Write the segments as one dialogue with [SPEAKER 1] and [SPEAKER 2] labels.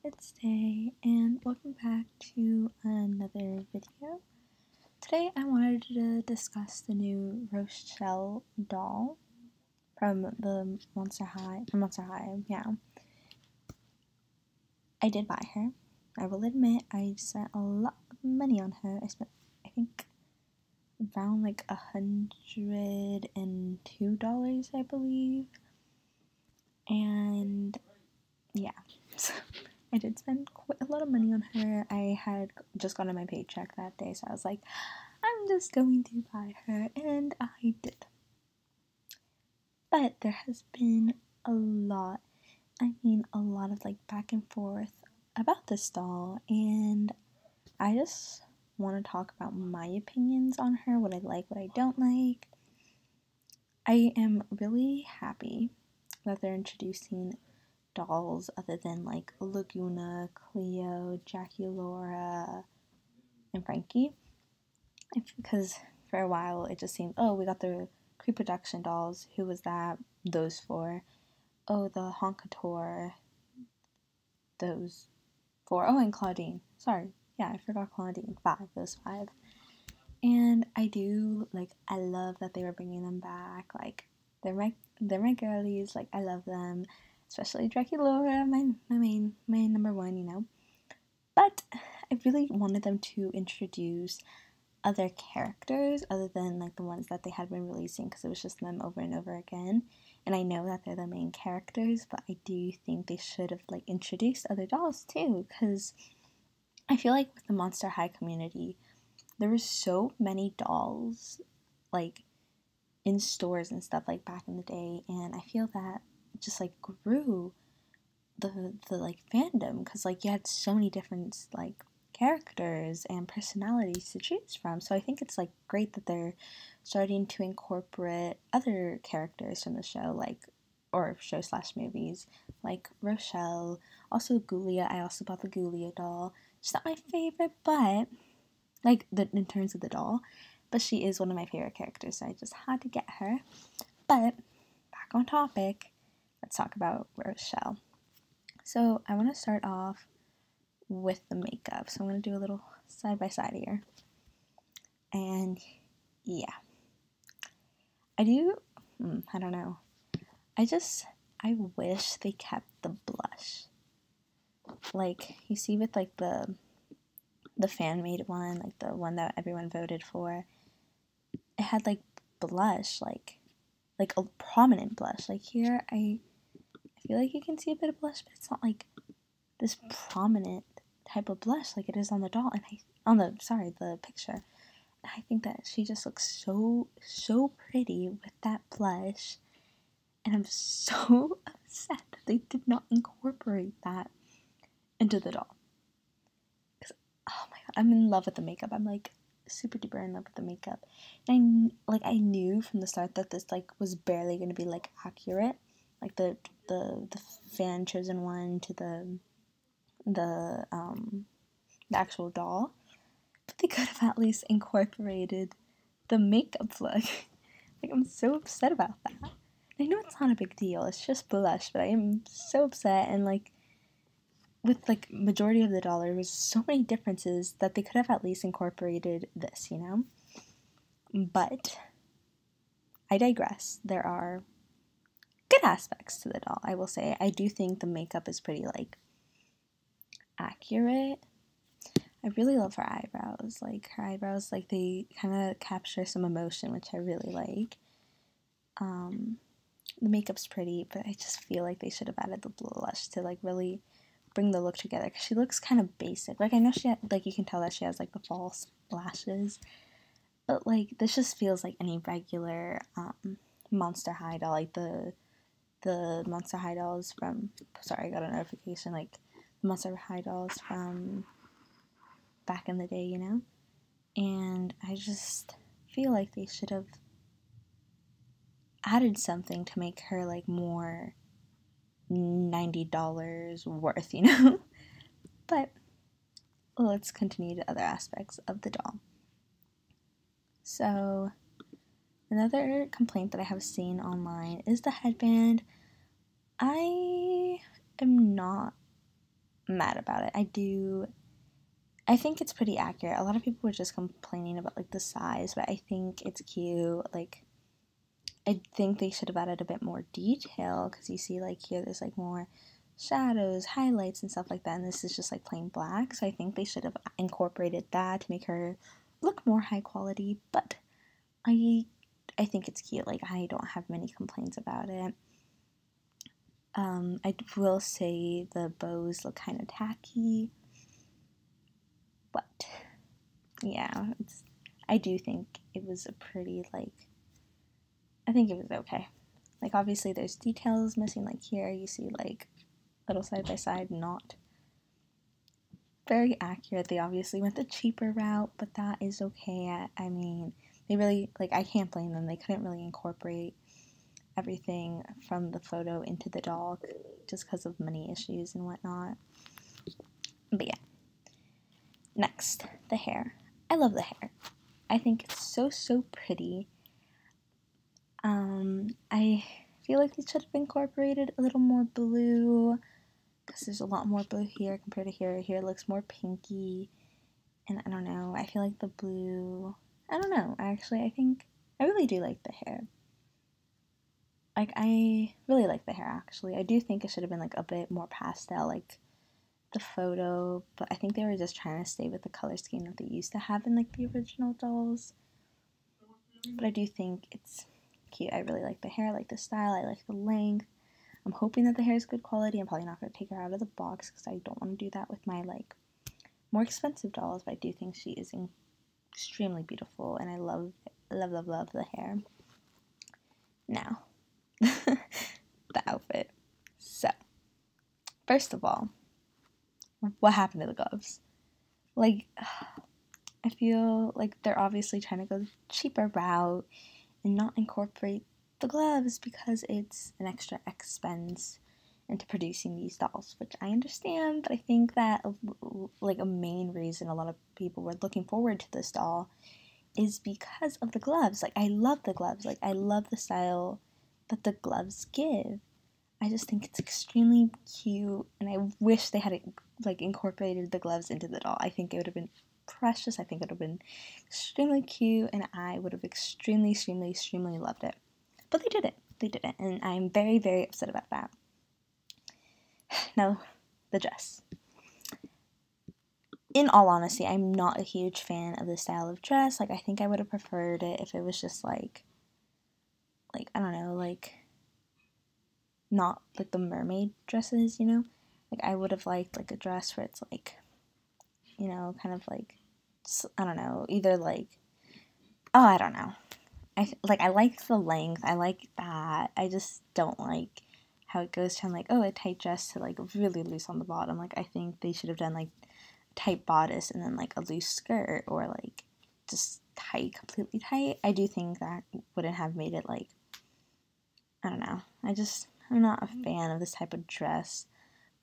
[SPEAKER 1] it's Day, and welcome back to another video. Today I wanted to discuss the new Rochelle doll from the Monster High, yeah. I did buy her. I will admit, I spent a lot of money on her. I spent, I think, around like $102, I believe. And yeah, so I did spend quite a lot of money on her. I had just gotten my paycheck that day, so I was like, I'm just going to buy her, and I did. But there has been a lot of like back and forth about this doll, and I just want to talk about my opinions on her, what I like, what I don't like. I am really happy that they're introducing dolls other than like Laguna, Cleo, Jackie Laura, and Frankie. Because for a while it just seemed, oh, we got the pre-production dolls. Who was that? Those four. Oh, the Honkator. Those four. Oh, and Claudine. Sorry. Yeah, I forgot Claudine. Those five. And I love that they were bringing them back. Like, they're my girlies. Like, I love them. Especially Jackie Laura, my number one, you know. But I really wanted them to introduce other characters other than like the ones that they had been releasing, because it was just them over and over again. And I know that they're the main characters, but I do think they should have like introduced other dolls too, because I feel like with the Monster High community, there were so many dolls like in stores and stuff like back in the day, and I feel that just like grew the like fandom, because like you had so many different like characters and personalities to choose from. So I think it's like great that they're starting to incorporate other characters from the show, like, or show slash movies, like Rochelle, also Goyle. I also bought the Goyle doll. She's not my favorite, but like in terms of the doll, but she is one of my favorite characters, so I just had to get her. But back on topic, let's talk about Rochelle. So I want to start off with the makeup. So I'm going to do a little side by side here. And yeah, I don't know. I wish they kept the blush. Like, you see with like the fan-made one, like the one that everyone voted for, it had like blush, like a prominent blush. Like here, I feel like you can see a bit of blush, but it's not like this prominent type of blush like it is on the doll, and the picture. And I think that she just looks so pretty with that blush, and I'm so upset that they did not incorporate that into the doll. Because, oh my god, I'm in love with the makeup. I'm like super duper in love with the makeup. And I knew from the start that this like was barely gonna be like accurate. Like the fan chosen one to the actual doll, but they could have at least incorporated the makeup look. Like, I'm so upset about that. I know it's not a big deal, it's just blush, but I am so upset. And like with like majority of the doll, there was so many differences that they could have at least incorporated this, you know. But I digress. There are good aspects to the doll, I will say. I do think the makeup is pretty like accurate. I really love her eyebrows. Like, her eyebrows, like, they kind of capture some emotion, which I really like. The makeup's pretty, but I just feel like they should have added the blush to, like, really bring the look together, because she looks kind of basic. Like, I know she had, like, you can tell that she has, like, the false lashes, but, like, this just feels like any regular, Monster High doll, like, the Monster High dolls from, sorry, I got a notification, like, the Monster High dolls from back in the day, you know? And I just feel like they should have added something to make her like more $90 worth, you know? But let's continue to other aspects of the doll. So another complaint that I have seen online is the headband. I am not mad about it. I think it's pretty accurate. A lot of people were just complaining about like the size, but I think it's cute. Like, I think they should have added a bit more detail, because you see like here there's like more shadows, highlights, and stuff like that, and this is just like plain black. So I think they should have incorporated that to make her look more high quality. But I think it's cute. Like, I don't have many complaints about it. I will say the bows look kind of tacky, but yeah, I do think it was a pretty, like, I think it was okay. Like, obviously there's details missing, like here you see like little side by side, not very accurate. They obviously went the cheaper route, but that is okay. I mean, they really, like, I can't blame them. They couldn't really incorporate everything from the photo into the doll just because of money issues and whatnot. But yeah. Next, the hair. I love the hair. I think it's so pretty. I feel like they should have incorporated a little more blue, because there's a lot more blue here compared to here. Here it looks more pinky, and I don't know. I feel like the blue, I don't know. Actually, I really do like the hair. Like, I really like the hair, actually. I do think it should have been like a bit more pastel, like the photo, but I think they were just trying to stay with the color scheme that they used to have in like the original dolls. But I do think it's cute. I really like the hair, I like the style, I like the length. I'm hoping that the hair is good quality. I'm probably not going to take her out of the box because I don't want to do that with my like more expensive dolls, but I do think she is extremely beautiful, and I love the hair. Now, the outfit. So, first of all, what happened to the gloves? Like, I feel like they're obviously trying to go the cheaper route and not incorporate the gloves because it's an extra expense into producing these dolls, which I understand, but I think that like a main reason a lot of people were looking forward to this doll is because of the gloves. Like, I love the gloves. Like, I love the style that the gloves give. I just think it's extremely cute, and I wish they had like incorporated the gloves into the doll. I think it would have been precious. I think it would have been extremely cute, and I would have extremely loved it. But they didn't. They didn't, and I'm very upset about that. Now, the dress. In all honesty, I'm not a huge fan of the style of dress. Like, I think I would have preferred it if it was just like I don't know, like not like the mermaid dresses, you know? Like, I would have liked like a dress where it's like, you know, kind of like, I don't know, either like, oh, I don't know. I like the length. I like that. I just don't like how it goes from like, oh, a tight dress to like really loose on the bottom. Like, I think they should have done like a tight bodice and then like a loose skirt, or like just tight, completely tight. I do think that wouldn't have made it like, I don't know. I'm not a fan of this type of dress,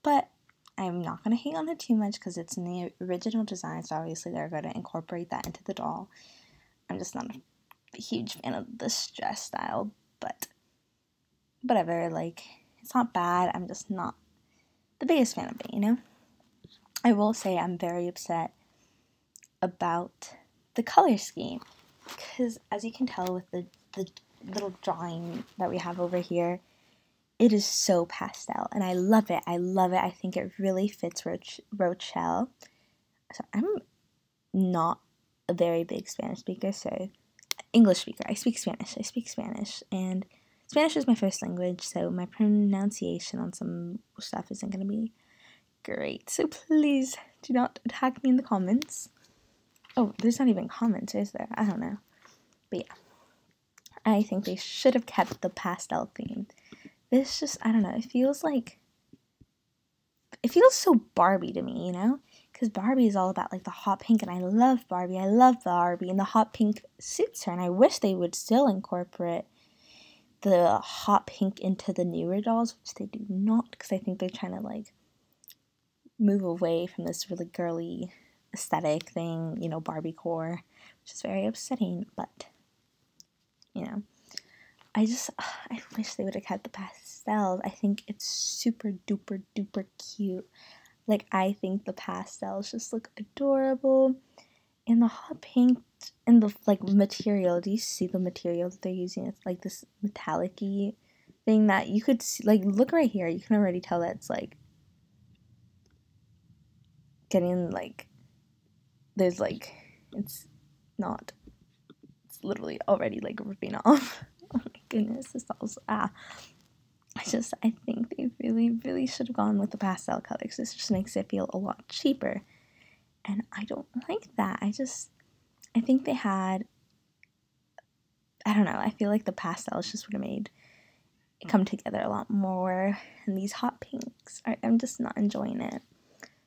[SPEAKER 1] but I'm not going to hate on it too much because it's in the original design, so obviously they're going to incorporate that into the doll. I'm just not a huge fan of this dress style, but whatever, like, it's not bad. I'm just not the biggest fan of it, you know? I will say I'm very upset about the color scheme, because as you can tell with the little drawing that we have over here, it is so pastel, and I love it. I love it. I think it really fits Rochelle. So I'm not a very big Spanish speaker, so English speaker. I speak Spanish, and Spanish is my first language, so my pronunciation on some stuff isn't going to be great. So please do not attack me in the comments. Oh, there's not even comments, is there? I don't know. But yeah, I think they should have kept the pastel theme. This just, I don't know, it feels so Barbie to me, you know? Because Barbie is all about like the hot pink, and I love Barbie, and the hot pink suits her, and I wish they would still incorporate the hot pink into the newer dolls, which they do not, because I think they're trying to like move away from this really girly aesthetic thing, you know, Barbie core, which is very upsetting, but, you know. I wish they would have kept the pastels. I think it's super duper cute. Like, I think the pastels just look adorable. And the hot pink and the, like, material. Do you see the material that they're using? It's, like, this metallic-y thing that you could see. Like, look right here. You can already tell that it's, like, getting, like, there's, like, it's not. It's literally already, like, ripping off. Oh, my goodness. This also, I think they really, really should have gone with the pastel colors. This just makes it feel a lot cheaper. And I don't like that. I think they had, I don't know, I feel like the pastels just would have made it come together a lot more. And these hot pinks, I'm just not enjoying it.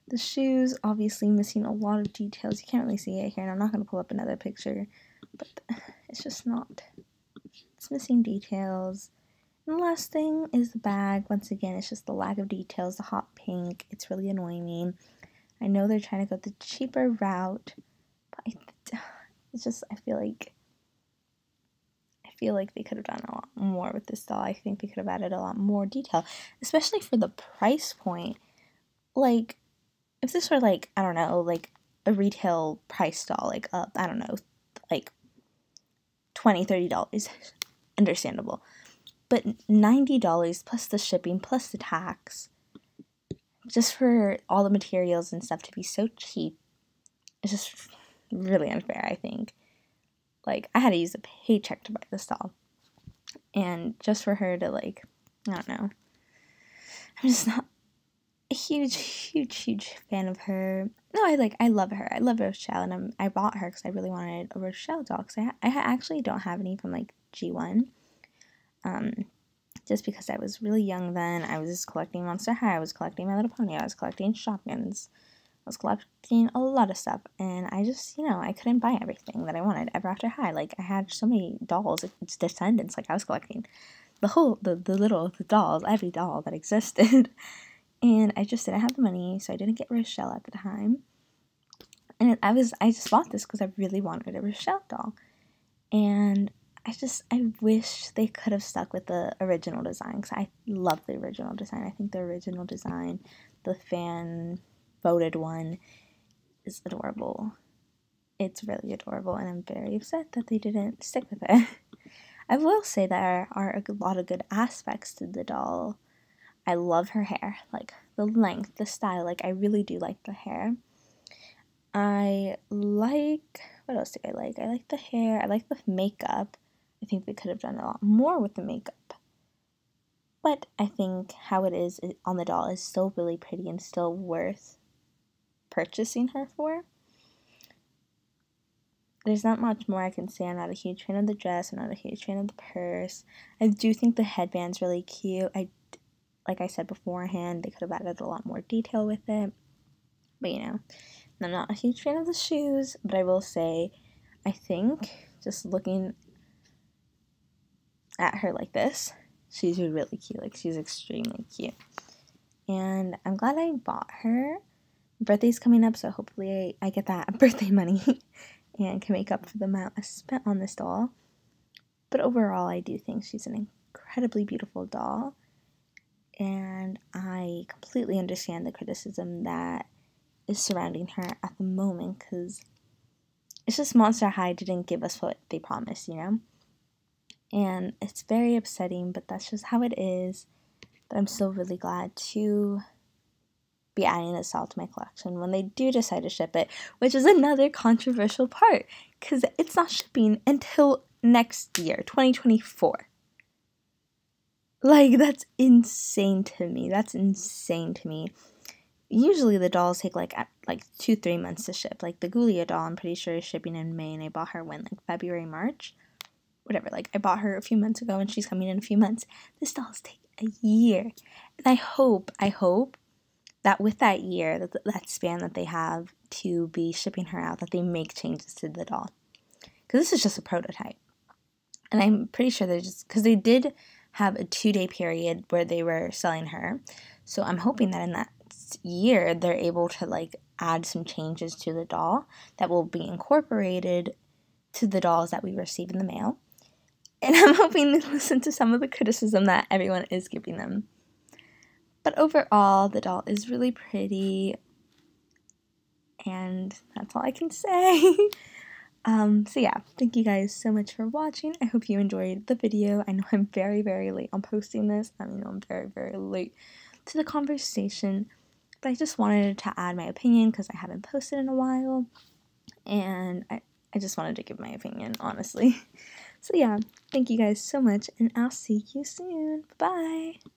[SPEAKER 1] The shoes, obviously missing a lot of details. You can't really see it here, and I'm not going to pull up another picture. But it's just not. It's missing details. And the last thing is the bag. Once again, it's just the lack of details, the hot pink. It's really annoying me. I know they're trying to go the cheaper route, but it's just, I feel like they could have done a lot more with this doll. I think they could have added a lot more detail, especially for the price point. Like, if this were, like, I don't know, like a retail price doll, like, I don't know, like $20-$30, understandable. But $90 plus the shipping plus the tax, just for all the materials and stuff to be so cheap, it's just really unfair, I think. Like, I had to use a paycheck to buy this doll. And just for her to, like, I don't know. I'm just not a huge fan of her. No, I love her. I love Rochelle, and I bought her because I really wanted a Rochelle doll. Because I actually don't have any from, like, G1. Just because I was really young then. I was just collecting Monster High. I was collecting My Little Pony. I was collecting Shopkins. I was collecting a lot of stuff, and I just, I couldn't buy everything that I wanted ever after High. Like, I had so many dolls, it's Descendants, like, I was collecting the dolls, every doll that existed, and I just didn't have the money, so I didn't get Rochelle at the time, and I just bought this because I really wanted a Rochelle doll, and I wish they could have stuck with the original design, because I love the original design. I think the original design, the fan voted one, is adorable. It's really adorable, and I'm very upset that they didn't stick with it. I will say there are a lot of good aspects to the doll. I love her hair, like the length, the style, like I really do like the hair. What else do I like? I like the hair, I like the makeup. I think they could have done a lot more with the makeup. But I think how it is on the doll is still really pretty and still worth purchasing her for. There's not much more I can say. I'm not a huge fan of the dress. I'm not a huge fan of the purse. I do think the headband's really cute. Like I said beforehand, they could have added a lot more detail with it. But, I'm not a huge fan of the shoes. But I will say, I think, just looking at her like this, she's really cute. Like, she's extremely cute. And I'm glad I bought her. Birthday's coming up, so hopefully I get that birthday money and can make up for the amount I spent on this doll. But overall, I do think she's an incredibly beautiful doll, and I completely understand the criticism that is surrounding her at the moment, because it's just Monster High didn't give us what they promised, And it's very upsetting, but that's just how it is. But I'm still really glad to be adding this doll to my collection when they do decide to ship it, which is another controversial part, because it's not shipping until next year, 2024. Like, that's insane to me. Usually the dolls take like 2-3 months to ship. Like the Goyle doll, I'm pretty sure is shipping in May, and I bought her February, March, whatever. Like, I bought her a few months ago and she's coming in a few months. This doll's take a year, and I hope that with that year, that span that they have to be shipping her out, that they make changes to the doll. Because this is just a prototype. And I'm pretty sure because they did have a 2-day period where they were selling her. So I'm hoping that in that year, they're able to, add some changes to the doll that will be incorporated to the dolls that we receive in the mail. And I'm hoping they listen to some of the criticism that everyone is giving them. But overall, the doll is really pretty, and that's all I can say. So yeah, thank you guys so much for watching. I hope you enjoyed the video. I know I'm very, very late on posting this. I know I'm very, very late to the conversation, but I just wanted to add my opinion because I haven't posted in a while, and I just wanted to give my opinion, honestly. So yeah, thank you guys so much, and I'll see you soon. Bye-bye!